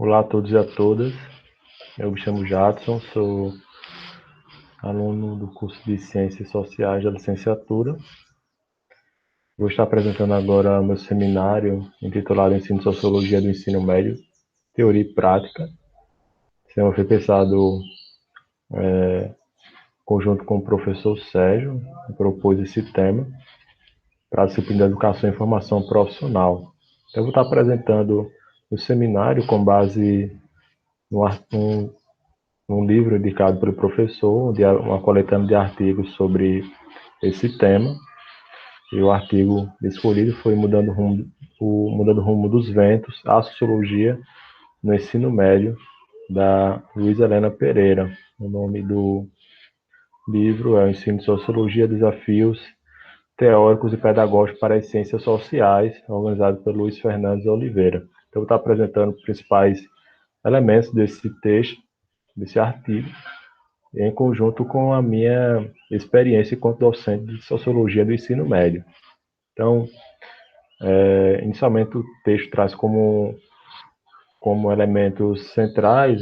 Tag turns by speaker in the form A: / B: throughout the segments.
A: Olá a todos e a todas. Eu me chamo Jadson, sou aluno do curso de Ciências Sociais da licenciatura. Vou estar apresentando agora meu seminário intitulado Ensino de Sociologia do Ensino Médio, Teoria e Prática. Esse tema foi pensado conjunto com o professor Sérgio, que propôs esse tema para a disciplina de Educação e Formação Profissional. Eu vou estar apresentando o seminário com base num livro indicado pelo professor, uma coletânea de artigos sobre esse tema. E o artigo escolhido foi Mudando o Rumo dos Ventos, a Sociologia no Ensino Médio, da Luísa Helena Pereira. O nome do livro é o Ensino de Sociologia, Desafios Teóricos e Pedagógicos para as Ciências Sociais, organizado pelo Luiz Fernandes Oliveira. Então, eu vou estar apresentando os principais elementos desse texto, desse artigo, em conjunto com a minha experiência enquanto docente de Sociologia do Ensino Médio. Então, inicialmente o texto traz como elementos centrais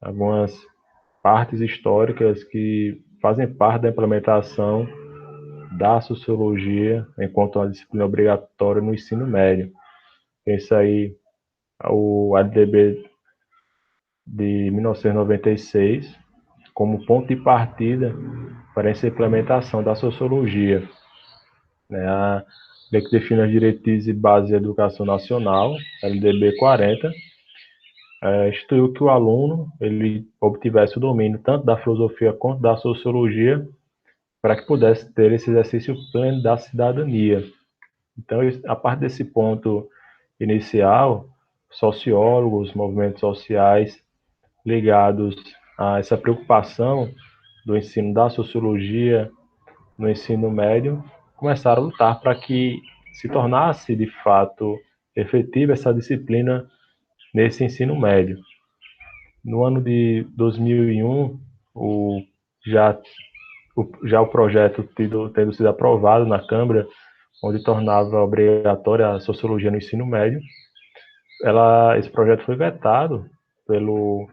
A: algumas partes históricas que fazem parte da implementação da sociologia enquanto uma disciplina obrigatória no ensino médio. Esse aí o ADB de 1996 como ponto de partida para essa implementação da sociologia, né? A lei que define as diretrizes e bases da educação nacional, LDB 40, instituiu que o aluno ele obtivesse o domínio tanto da filosofia quanto da sociologia para que pudesse ter esse exercício pleno da cidadania. Então, a partir desse ponto inicial, sociólogos, movimentos sociais ligados a essa preocupação do ensino da sociologia no ensino médio começaram a lutar para que se tornasse de fato efetiva essa disciplina nesse ensino médio. No ano de 2001, já, o projeto tendo sido aprovado na Câmara, onde tornava obrigatória a sociologia no ensino médio, esse projeto foi vetado pelo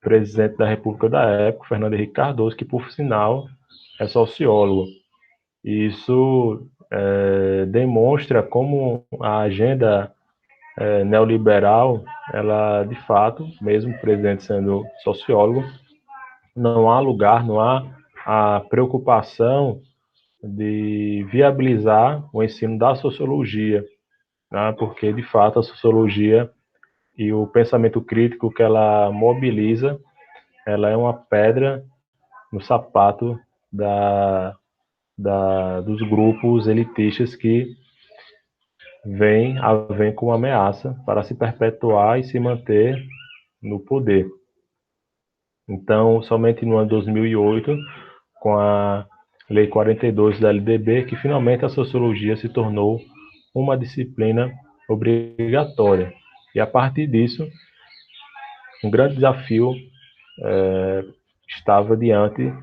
A: presidente da República da época, Fernando Henrique Cardoso, que, por sinal, é sociólogo. E isso demonstra como a agenda neoliberal, ela, de fato, mesmo o presidente sendo sociólogo, não há lugar, não há a preocupação de viabilizar o ensino da sociologia, né? Porque, de fato, a sociologia e o pensamento crítico que ela mobiliza, ela é uma pedra no sapato dos grupos elitistas que vêm com ameaça para se perpetuar e se manter no poder. Então, somente no ano de 2008, com a Lei 42 da LDB, que finalmente a sociologia se tornou uma disciplina obrigatória. E a partir disso, um grande desafio estava diante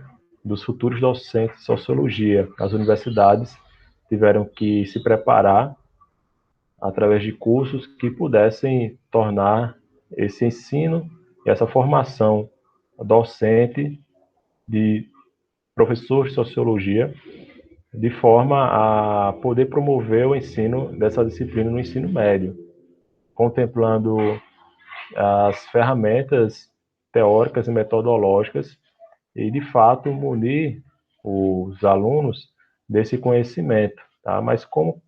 A: dos futuros docentes de sociologia. As universidades tiveram que se preparar através de cursos que pudessem tornar esse ensino e essa formação docente de professores de sociologia de forma a poder promover o ensino dessa disciplina no ensino médio, contemplando as ferramentas teóricas e metodológicas e, de fato, munir os alunos desse conhecimento. Tá? Mas como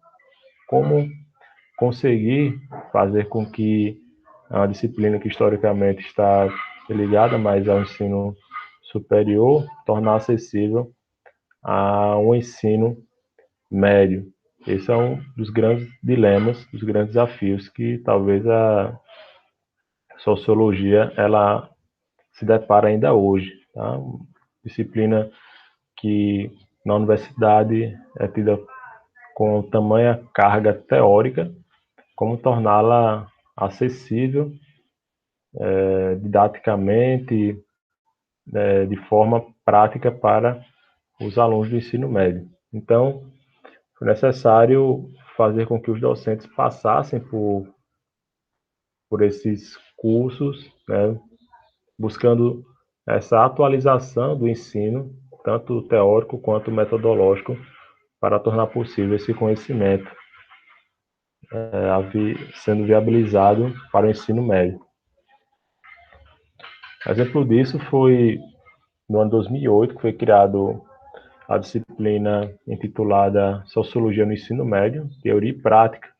A: conseguir fazer com que a disciplina que historicamente está ligada mais ao ensino superior, tornar acessível a um ensino médio. Esse é um dos grandes dilemas, dos grandes desafios que talvez a sociologia ela se depara ainda hoje. Tá? Disciplina que na universidade é tida com tamanha carga teórica, como torná-la acessível didaticamente, de forma prática para os alunos do ensino médio. Então, foi necessário fazer com que os docentes passassem por por esses cursos, né, buscando essa atualização do ensino, tanto teórico quanto metodológico, para tornar possível esse conhecimento sendo viabilizado para o ensino médio. Exemplo disso foi no ano 2008, que foi criado a disciplina intitulada Sociologia no Ensino Médio, Teoria e Prática,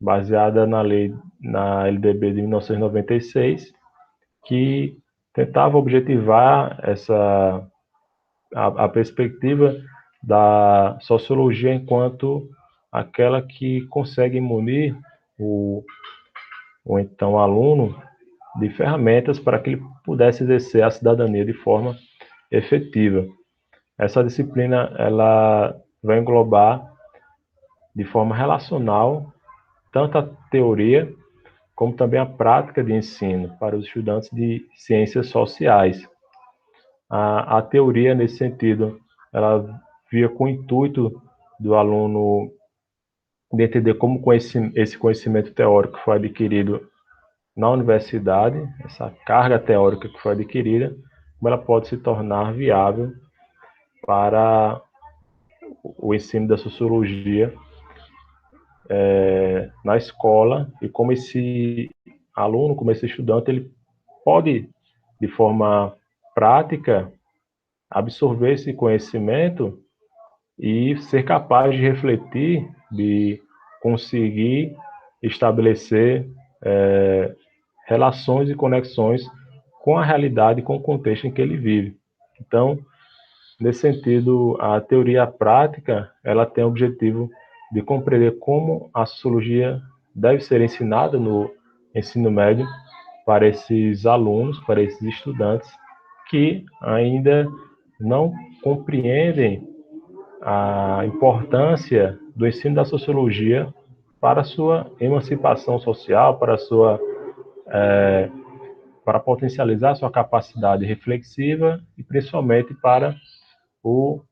A: baseada na LDB de 1996, que tentava objetivar a perspectiva da sociologia enquanto aquela que consegue munir o então aluno de ferramentas para que ele pudesse exercer a cidadania de forma efetiva. Essa disciplina ela vai englobar de forma relacional tanto a teoria como também a prática de ensino para os estudantes de ciências sociais. A teoria, nesse sentido, ela via com o intuito do aluno de entender como esse conhecimento teórico foi adquirido na universidade, essa carga teórica que foi adquirida, como ela pode se tornar viável para o ensino da sociologia na escola e como esse aluno, como esse estudante, ele pode, de forma prática, absorver esse conhecimento e ser capaz de refletir, de conseguir estabelecer relações e conexões com a realidade, com o contexto em que ele vive. Então, nesse sentido, a teoria e a prática, ela tem o objetivo de compreender como a sociologia deve ser ensinada no ensino médio para esses alunos, para esses estudantes que ainda não compreendem a importância do ensino da sociologia para a sua emancipação social, para potencializar sua capacidade reflexiva e principalmente para o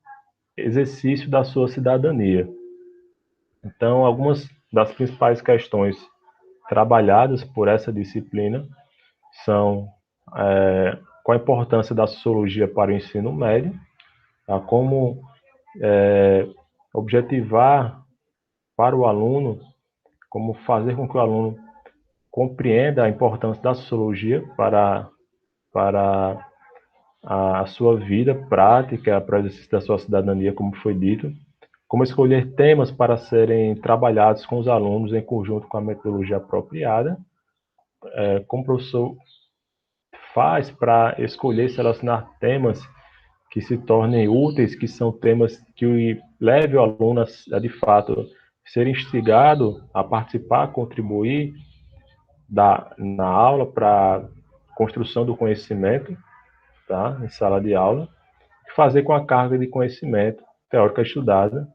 A: exercício da sua cidadania. Então, algumas das principais questões trabalhadas por essa disciplina são qual a importância da sociologia para o ensino médio, tá? Como objetivar para o aluno, como fazer com que o aluno compreenda a importância da sociologia para a sua vida prática, para o exercício da sua cidadania, como foi dito, como escolher temas para serem trabalhados com os alunos em conjunto com a metodologia apropriada, como o professor faz para escolher e selecionar temas que se tornem úteis, que são temas que levem o aluno de fato, ser instigado a participar, a contribuir na aula para a construção do conhecimento, tá? Em sala de aula, fazer com a carga de conhecimento teórica estudada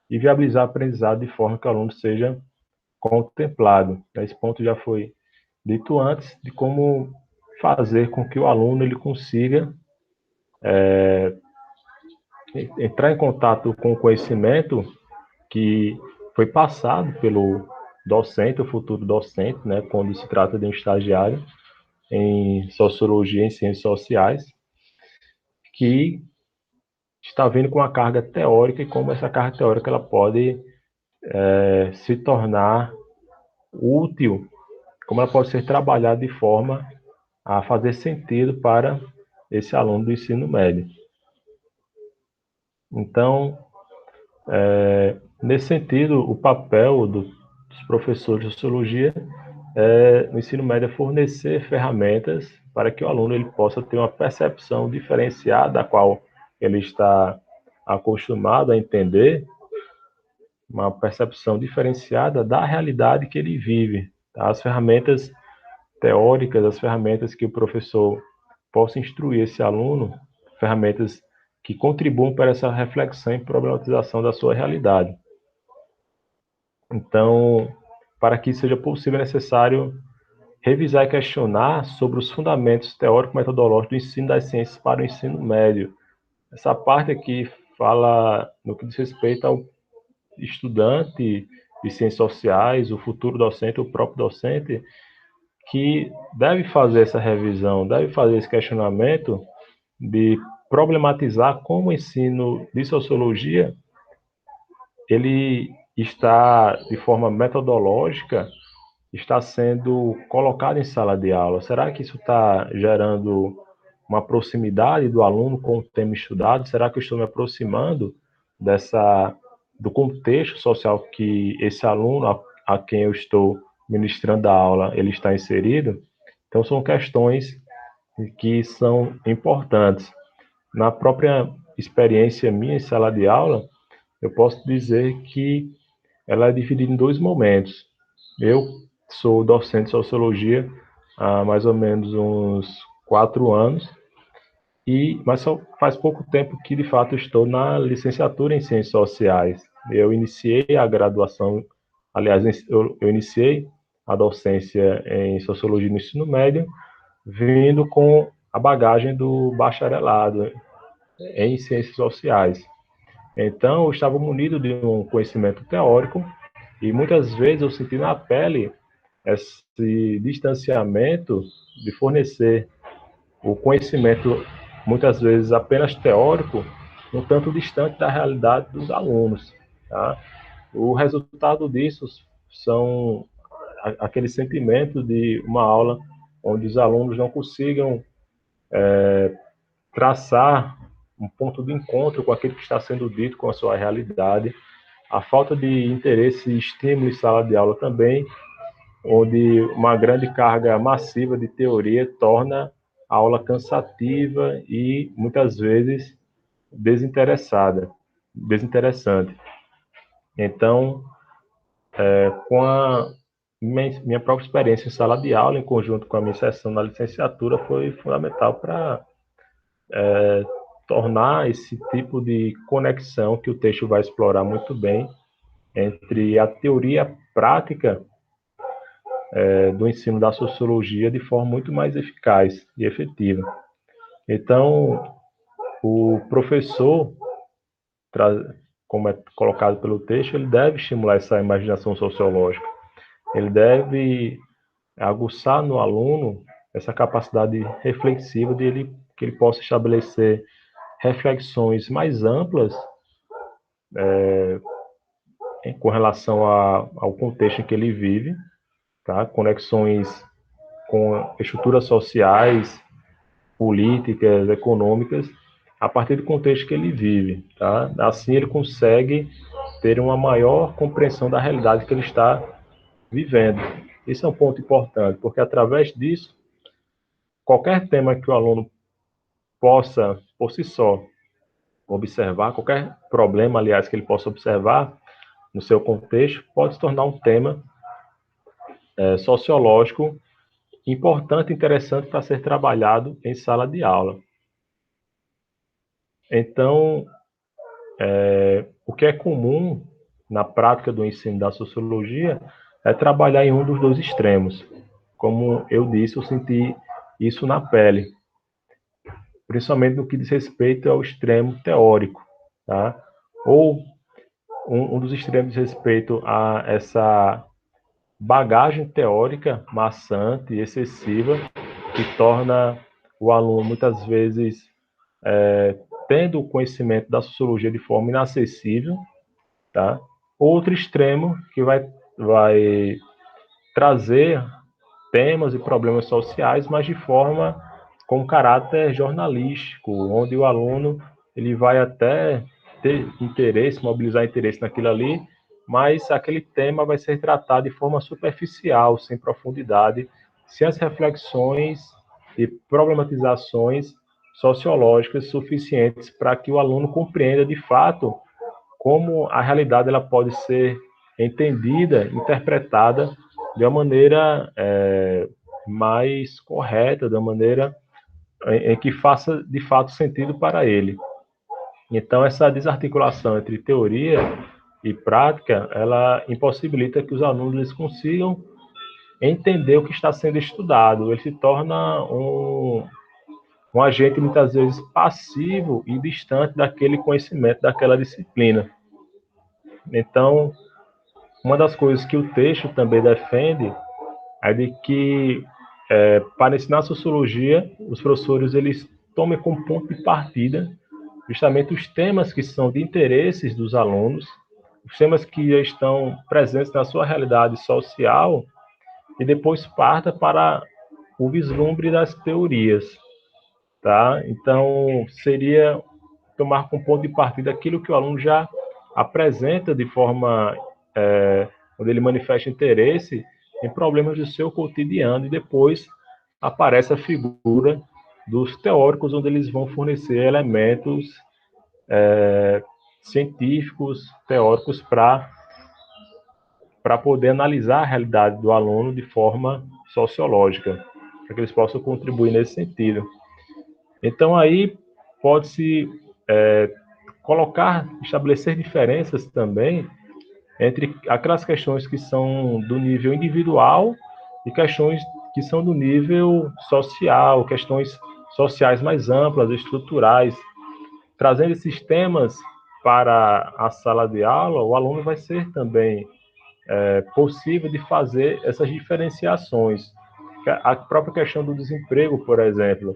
A: e viabilizar a aprendizado de forma que o aluno seja contemplado. Esse ponto já foi dito antes, de como fazer com que o aluno ele consiga entrar em contato com o conhecimento que foi passado pelo docente, o futuro docente, né, quando se trata de um estagiário em sociologia e em ciências sociais, que está vindo com uma carga teórica e como essa carga teórica ela pode se tornar útil, como ela pode ser trabalhada de forma a fazer sentido para esse aluno do ensino médio. Então, nesse sentido, o papel dos professores de sociologia no ensino médio é fornecer ferramentas para que o aluno ele possa ter uma percepção diferenciada da qual ele está acostumado a entender, uma percepção diferenciada da realidade que ele vive. Tá? As ferramentas teóricas, as ferramentas que o professor possa instruir esse aluno, ferramentas que contribuam para essa reflexão e problematização da sua realidade. Então, para que isso seja possível, é necessário revisar e questionar sobre os fundamentos teórico-metodológicos do ensino das ciências para o ensino médio. Essa parte aqui fala no que diz respeito ao estudante de ciências sociais, o futuro docente, o próprio docente, que deve fazer essa revisão, deve fazer esse questionamento de problematizar como o ensino de sociologia ele está, de forma metodológica, está sendo colocado em sala de aula. Será que isso está gerando uma proximidade do aluno com o tema estudado? Será que eu estou me aproximando do contexto social que esse aluno a quem eu estou ministrando a aula ele está inserido? Então, são questões que são importantes. Na própria experiência minha em sala de aula, eu posso dizer que ela é dividida em dois momentos. Eu sou docente de sociologia há mais ou menos uns 4 anos, mas só faz pouco tempo que, de fato, estou na licenciatura em Ciências Sociais. Eu iniciei a graduação, aliás, eu iniciei a docência em Sociologia no ensino médio, vindo com a bagagem do bacharelado em Ciências Sociais. Então, eu estava munido de um conhecimento teórico e muitas vezes eu senti na pele esse distanciamento de fornecer o conhecimento, muitas vezes apenas teórico, um tanto distante da realidade dos alunos. Tá? O resultado disso são aquele sentimento de uma aula onde os alunos não consigam traçar um ponto de encontro com aquilo que está sendo dito com a sua realidade, a falta de interesse e estímulo em sala de aula também, onde uma grande carga massiva de teoria torna a aula cansativa e muitas vezes desinteressante. Então, com a minha própria experiência em sala de aula, em conjunto com a minha sessão na licenciatura, foi fundamental para tornar esse tipo de conexão que o texto vai explorar muito bem entre a teoria e a prática do ensino da sociologia de forma muito mais eficaz e efetiva. Então, o professor, como é colocado pelo texto, ele deve estimular essa imaginação sociológica, ele deve aguçar no aluno essa capacidade reflexiva que ele possa estabelecer reflexões mais amplas com relação ao contexto em que ele vive, tá? Conexões com estruturas sociais, políticas, econômicas, a partir do contexto que ele vive. Tá? Assim, ele consegue ter uma maior compreensão da realidade que ele está vivendo. Esse é um ponto importante, porque através disso, qualquer tema que o aluno possa, por si só, observar, qualquer problema, aliás, que ele possa observar no seu contexto, pode se tornar um tema sociológico importante e interessante para ser trabalhado em sala de aula. Então, o que é comum na prática do ensino da sociologia é trabalhar em um dos dois extremos. Como eu disse, eu senti isso na pele, principalmente no que diz respeito ao extremo teórico, tá? Ou um dos extremos diz respeito a essa bagagem teórica maçante e excessiva que torna o aluno muitas vezes tendo o conhecimento da sociologia de forma inacessível, tá? Outro extremo que vai trazer temas e problemas sociais, mas de forma com caráter jornalístico, onde o aluno ele vai até ter interesse, mobilizar interesse naquilo ali, mas aquele tema vai ser tratado de forma superficial, sem profundidade, sem as reflexões e problematizações sociológicas suficientes para que o aluno compreenda de fato como a realidade ela pode ser entendida, interpretada de uma maneira mais correta, de uma maneira em que faça de fato sentido para ele. Então, essa desarticulação entre teoria e prática, ela impossibilita que os alunos eles consigam entender o que está sendo estudado. Ele se torna um agente muitas vezes passivo e distante daquele conhecimento, daquela disciplina. Então, uma das coisas que o texto também defende é de que para ensinar sociologia, os professores eles tomem como ponto de partida justamente os temas que são de interesses dos alunos, os temas que já estão presentes na sua realidade social, e depois parta para o vislumbre das teorias, tá? Então, seria tomar como ponto de partida aquilo que o aluno já apresenta de forma onde ele manifesta interesse em problemas do seu cotidiano, e depois aparece a figura dos teóricos, onde eles vão fornecer elementos científicos, teóricos, para poder analisar a realidade do aluno de forma sociológica, para que eles possam contribuir nesse sentido. Então, aí pode-se colocar, estabelecer diferenças também entre aquelas questões que são do nível individual e questões que são do nível social, questões sociais mais amplas, estruturais. Trazendo esses temas para a sala de aula, o aluno vai ser também possível de fazer essas diferenciações. A própria questão do desemprego, por exemplo,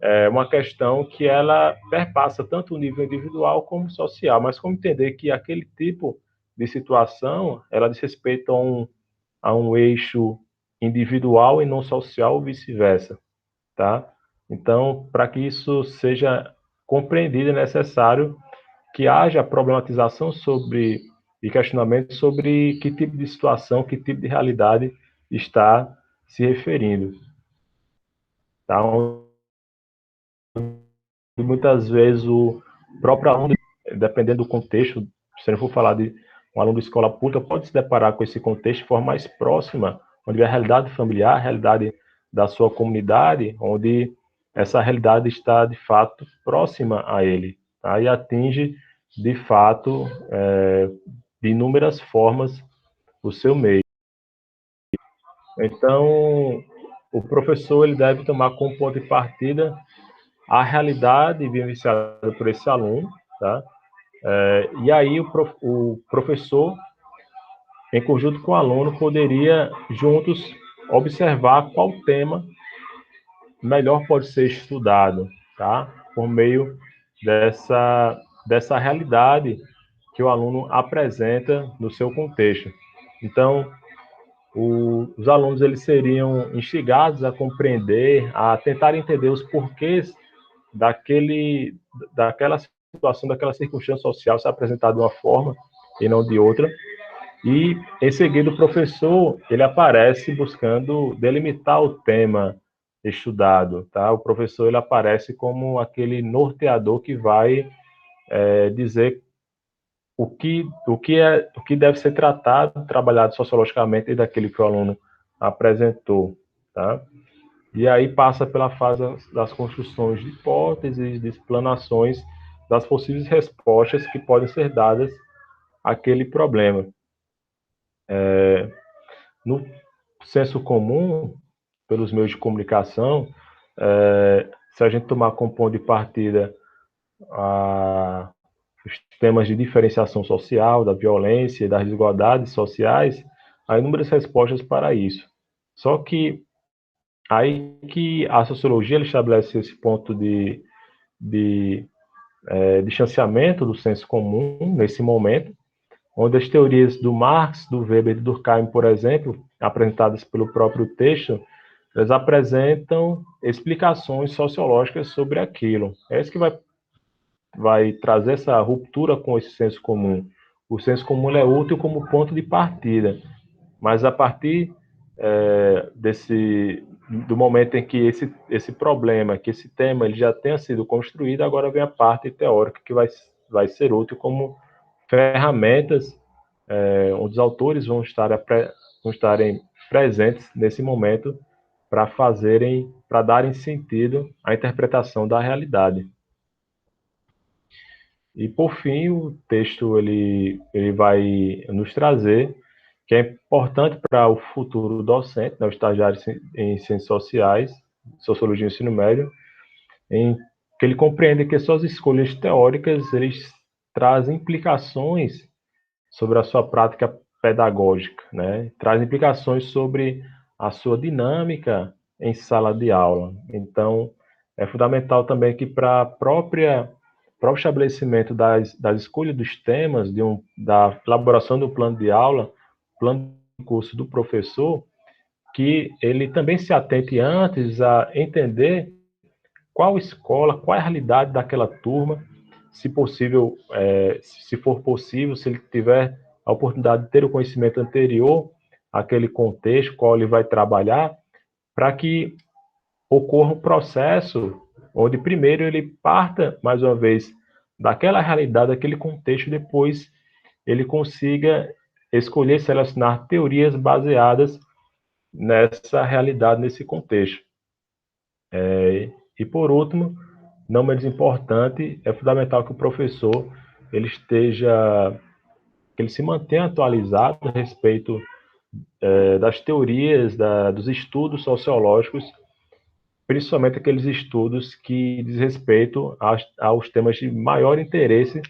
A: é uma questão que ela perpassa tanto o nível individual como social, mas como entender que aquele tipo de situação, ela diz respeito a um eixo individual e não social, ou vice-versa, tá? Então, para que isso seja compreendido, é necessário que haja problematização sobre e questionamento sobre que tipo de situação, que tipo de realidade está se referindo, tá? E muitas vezes o próprio aluno, dependendo do contexto, se não for falar de um aluno de escola pública, pode se deparar com esse contexto de forma mais próxima, onde a realidade familiar, a realidade da sua comunidade, onde essa realidade está de fato próxima a ele, tá? E atinge de fato de inúmeras formas o seu meio. Então, o professor ele deve tomar como ponto de partida a realidade vivenciada por esse aluno, tá? E aí o professor, em conjunto com o aluno, poderia juntos observar qual tema melhor pode ser estudado, tá? Por meio dessa realidade que o aluno apresenta no seu contexto. Então, os alunos eles seriam instigados a compreender, a tentar entender os porquês daquela situação, daquela circunstância social se apresentar de uma forma e não de outra. E, em seguida, o professor ele aparece buscando delimitar o tema estudado, tá? O professor ele aparece como aquele norteador que vai dizer o que deve ser tratado, trabalhado sociologicamente daquele que o aluno apresentou, tá? E aí passa pela fase das construções de hipóteses, de explanações das possíveis respostas que podem ser dadas àquele problema. No senso comum, pelos meios de comunicação, se a gente tomar como ponto de partida os temas de diferenciação social, da violência, das desigualdades sociais, há inúmeras respostas para isso. Só que aí que a sociologia estabelece esse ponto de distanciamento do senso comum nesse momento, onde as teorias do Marx, do Weber e do Durkheim, por exemplo, apresentadas pelo próprio texto, elas apresentam explicações sociológicas sobre aquilo. É isso que vai trazer essa ruptura com esse senso comum. O senso comum é útil como ponto de partida, mas a partir do momento em que esse problema, que esse tema ele já tenha sido construído, agora vem a parte teórica que vai ser útil como ferramentas onde os autores vão estarem presentes nesse momento para darem sentido à interpretação da realidade. E por fim, o texto ele vai nos trazer que é importante para o futuro docente, né, o estagiário em ciências sociais, sociologia e ensino médio, em que ele compreende que suas escolhas teóricas eles trazem implicações sobre a sua prática pedagógica, né? Traz implicações sobre a sua dinâmica em sala de aula. Então, é fundamental também que para próprio estabelecimento das escolhas dos temas, da elaboração do plano de aula, plano de curso do professor, que ele também se atente antes a entender qual escola, qual é a realidade daquela turma, se possível, se for possível, se ele tiver a oportunidade de ter o conhecimento anterior àquele contexto, qual ele vai trabalhar, para que ocorra um processo onde primeiro ele parta, mais uma vez, daquela realidade, daquele contexto, depois ele consiga escolher, selecionar teorias baseadas nessa realidade, nesse contexto. E por último, não menos importante, é fundamental que o professor ele esteja, que ele se mantenha atualizado a respeito das teorias, dos estudos sociológicos, principalmente aqueles estudos que diz respeito aos temas de maior interesse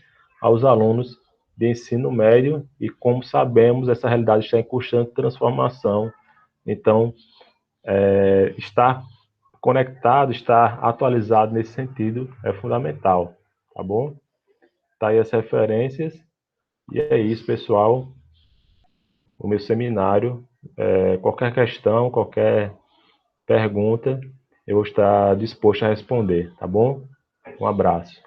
A: aos alunos de ensino médio e, como sabemos, essa realidade está em constante transformação. Então, estar conectado, estar atualizado nesse sentido é fundamental, tá bom? Tá aí as referências e é isso, pessoal. O meu seminário, qualquer questão, qualquer pergunta, eu vou estar disposto a responder, tá bom? Um abraço.